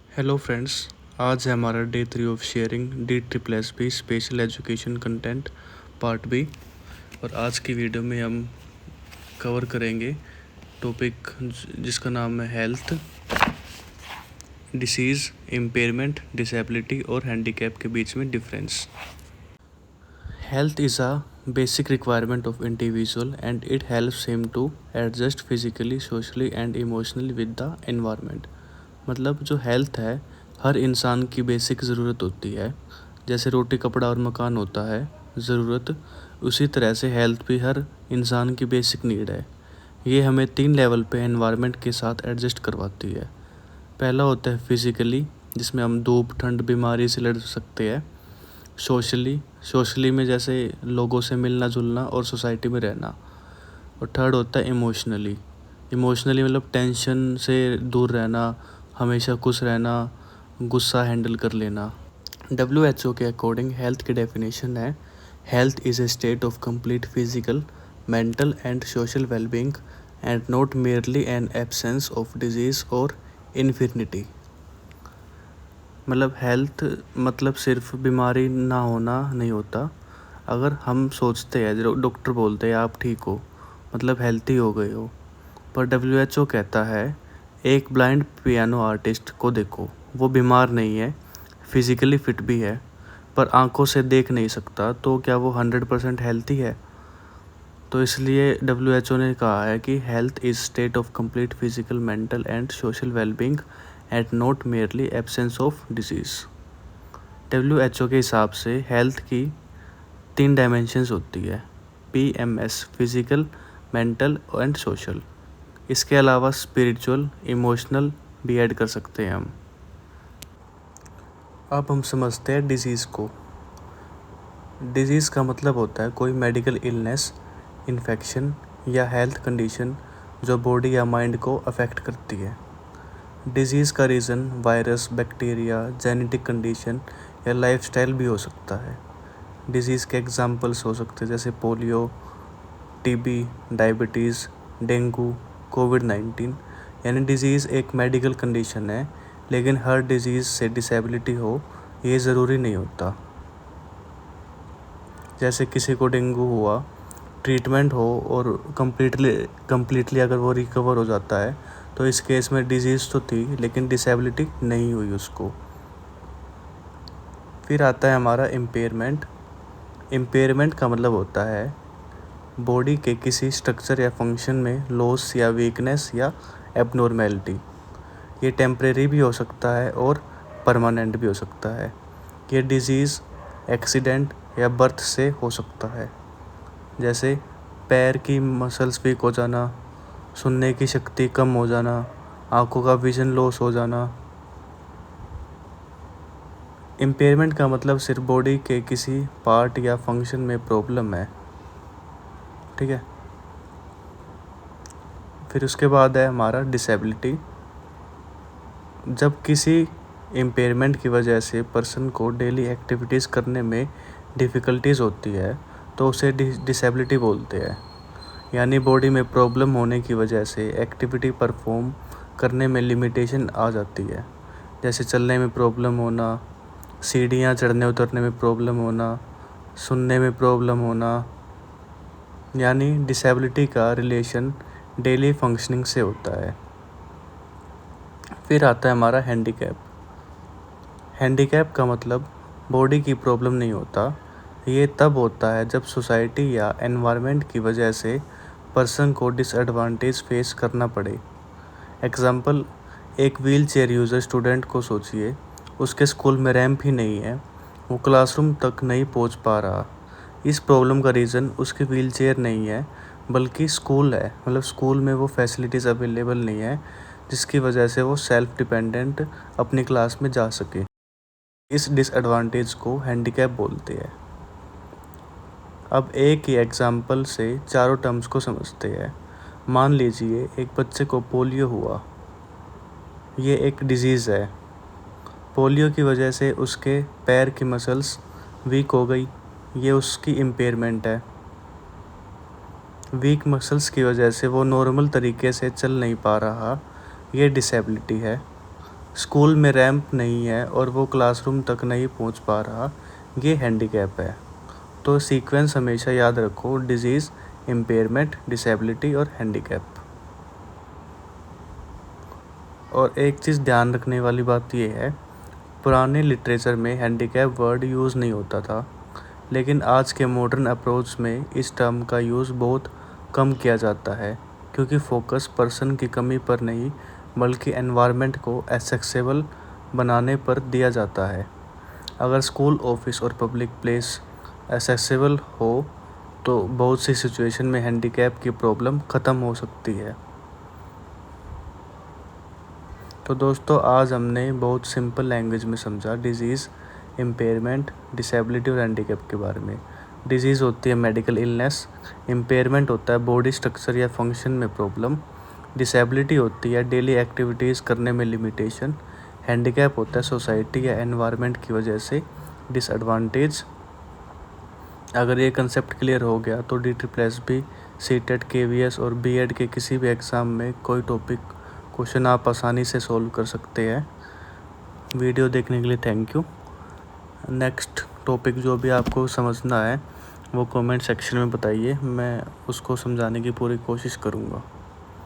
Hello friends. आज है हमारा day 3 of sharing DSSB special education content part B. और आज की वीडियो में हम कवर करेंगे टॉपिक जिसका नाम है हेल्थ, डिसीज़, इम्पेयरमेंट, डिसेबिलिटी और हैंडीकैप के बीच में difference. Health is a basic requirement of individual and it helps him to adjust physically, socially and emotionally with the environment. मतलब जो हेल्थ है हर इंसान की बेसिक ज़रूरत होती है। जैसे रोटी, कपड़ा और मकान होता है ज़रूरत, उसी तरह से हेल्थ भी हर इंसान की बेसिक नीड है। ये हमें 3 लेवल पे एनवायरनमेंट के साथ एडजस्ट करवाती है। पहला होता है फिज़िकली, जिसमें हम धूप, ठंड, बीमारी से लड़ सकते हैं। सोशली में जैसे लोगों से मिलना जुलना और सोसाइटी में रहना। और थर्ड होता है इमोशनली मतलब टेंशन से दूर रहना, हमेशा खुश रहना, गुस्सा हैंडल कर लेना। WHO के अकॉर्डिंग हेल्थ की डेफिनेशन है, health is a state of complete physical, mental and social wellbeing and not merely N absence of disease और इन्फिनिटी। मतलब हेल्थ मतलब सिर्फ बीमारी ना होना नहीं होता। अगर हम सोचते हैं, जो डॉक्टर बोलते हैं आप ठीक हो, मतलब हेल्थी हो गए हो, पर WHO कहता है एक ब्लाइंड पियानो आर्टिस्ट को देखो, वो बीमार नहीं है, फिज़िकली फिट भी है, पर आंखों से देख नहीं सकता, तो क्या वो 100% हेल्थी है? तो इसलिए WHO ने कहा है कि health is state of complete physical, mental and social wellbeing and not merely absence of disease. WHO के हिसाब से हेल्थ की 3 डायमेंशंस होती है, PMS physical, mental and social. इसके अलावा स्पिरिचुअल, इमोशनल भी ऐड कर सकते हैं हम। अब हम समझते हैं डिजीज़ को। डिजीज़ का मतलब होता है कोई मेडिकल इलनेस, इन्फेक्शन या हेल्थ कंडीशन जो बॉडी या माइंड को अफेक्ट करती है। डिजीज़ का reason virus, bacteria, genetic condition या लाइफस्टाइल भी हो सकता है। डिजीज़ के एग्जांपल्स हो सकते हैं जैसे पोलियो, TB, डायबिटीज़, डेंगू, कोविड-19। यानी डिज़ीज़ एक मेडिकल कंडीशन है, लेकिन हर डिज़ीज़ से डिसेबिलिटी हो ये ज़रूरी नहीं होता। जैसे किसी को डेंगू हुआ, ट्रीटमेंट हो और कम्प्लीटली अगर वो रिकवर हो जाता है, तो इस केस में डिज़ीज़ तो थी लेकिन डिसेबिलिटी नहीं हुई उसको। फिर आता है हमारा इम्पेयरमेंट का मतलब होता है बॉडी के किसी स्ट्रक्चर या फंक्शन में लॉस या वीकनेस या एबनॉर्मेलिटी। ये टेम्परेरी भी हो सकता है और परमानेंट भी हो सकता है। ये डिज़ीज़, एक्सीडेंट या बर्थ से हो सकता है। जैसे पैर की मसल्स वीक हो जाना, सुनने की शक्ति कम हो जाना, आँखों का विजन लॉस हो जाना। इम्पेयरमेंट का मतलब सिर्फ बॉडी के किसी पार्ट या फंक्शन में प्रॉब्लम है, ठीक है। फिर उसके बाद है हमारा डिसेबिलिटी। जब किसी इम्पेयरमेंट की वजह से पर्सन को डेली एक्टिविटीज़ करने में डिफ़िकल्टीज़ होती है, तो उसे डिसेबिलिटी बोलते हैं। यानी बॉडी में प्रॉब्लम होने की वजह से एक्टिविटी परफॉर्म करने में लिमिटेशन आ जाती है। जैसे चलने में प्रॉब्लम होना, सीढ़ियाँ चढ़ने उतरने में प्रॉब्लम होना, सुनने में प्रॉब्लम होना। यानी डिसेबिलिटी का रिलेशन डेली फंक्शनिंग से होता है। फिर आता है हमारा हैंडीकैप का मतलब बॉडी की प्रॉब्लम नहीं होता। ये तब होता है जब सोसाइटी या एनवायरनमेंट की वजह से पर्सन को डिसएडवांटेज फेस करना पड़े। एग्ज़ाम्पल, एक व्हील चेयर यूज़र स्टूडेंट को सोचिए, उसके स्कूल में रैंप ही नहीं है, वो क्लासरूम तक नहीं पहुंच पा रहा। इस प्रॉब्लम का रीज़न उसकी व्हील चेयर नहीं है, बल्कि स्कूल है। मतलब स्कूल में वो फैसिलिटीज़ अवेलेबल नहीं है, जिसकी वजह से वो सेल्फ डिपेंडेंट अपनी क्लास में जा सके। इस डिसएडवांटेज को हैंडीकैप बोलते हैं। अब एक ही एग्ज़ाम्पल से चारों टर्म्स को समझते हैं। मान लीजिए एक बच्चे को पोलियो हुआ। ये एक डिज़ीज़ है। पोलियो की वजह से उसके पैर की मसल्स वीक हो गई, ये उसकी इम्पेयरमेंट है। वीक मसल्स की वजह से वो नॉर्मल तरीके से चल नहीं पा रहा, ये डिसेबिलिटी है। स्कूल में रैंप नहीं है और वो क्लासरूम तक नहीं पहुंच पा रहा, ये हैंडीकैप है। तो सीक्वेंस हमेशा याद रखो, डिजीज़, इम्पेयरमेंट, डिसेबिलिटी और हैंडीकैप। और एक चीज़ ध्यान रखने वाली बात ये है, पुराने लिटरेचर में हैंडीकैप वर्ड यूज़ नहीं होता था, लेकिन आज के मॉडर्न अप्रोच में इस टर्म का यूज़ बहुत कम किया जाता है, क्योंकि फोकस पर्सन की कमी पर नहीं बल्कि एनवायरनमेंट को एक्सेसिबल बनाने पर दिया जाता है। अगर स्कूल, ऑफिस और पब्लिक प्लेस एक्सेसिबल हो तो बहुत सी सिचुएशन में हैंडीकैप की प्रॉब्लम ख़त्म हो सकती है। तो दोस्तों, आज हमने बहुत सिंपल लैंग्वेज में समझा डिजीज़, इम्पेयरमेंट, डिसेबिलिटी और हैंडीकैप के बारे में। डिजीज़ होती है मेडिकल इलनेस, इम्पेयरमेंट होता है बॉडी स्ट्रक्चर या फंक्शन में प्रॉब्लम, डिसेबिलिटी होती है डेली एक्टिविटीज़ करने में लिमिटेशन, हैंडीकैप होता है सोसाइटी या एनवायरनमेंट की वजह से डिसएडवांटेज। अगर ये कंसेप्ट क्लियर हो गया तो DSSB, CTET, KVS और B.Ed के किसी भी एग्ज़ाम में कोई टॉपिक क्वेश्चन आप आसानी से सॉल्व कर सकते हैं। वीडियो देखने के लिए थैंक यू। नेक्स्ट टॉपिक जो भी आपको समझना है वो कमेंट सेक्शन में बताइए, मैं उसको समझाने की पूरी कोशिश करूँगा।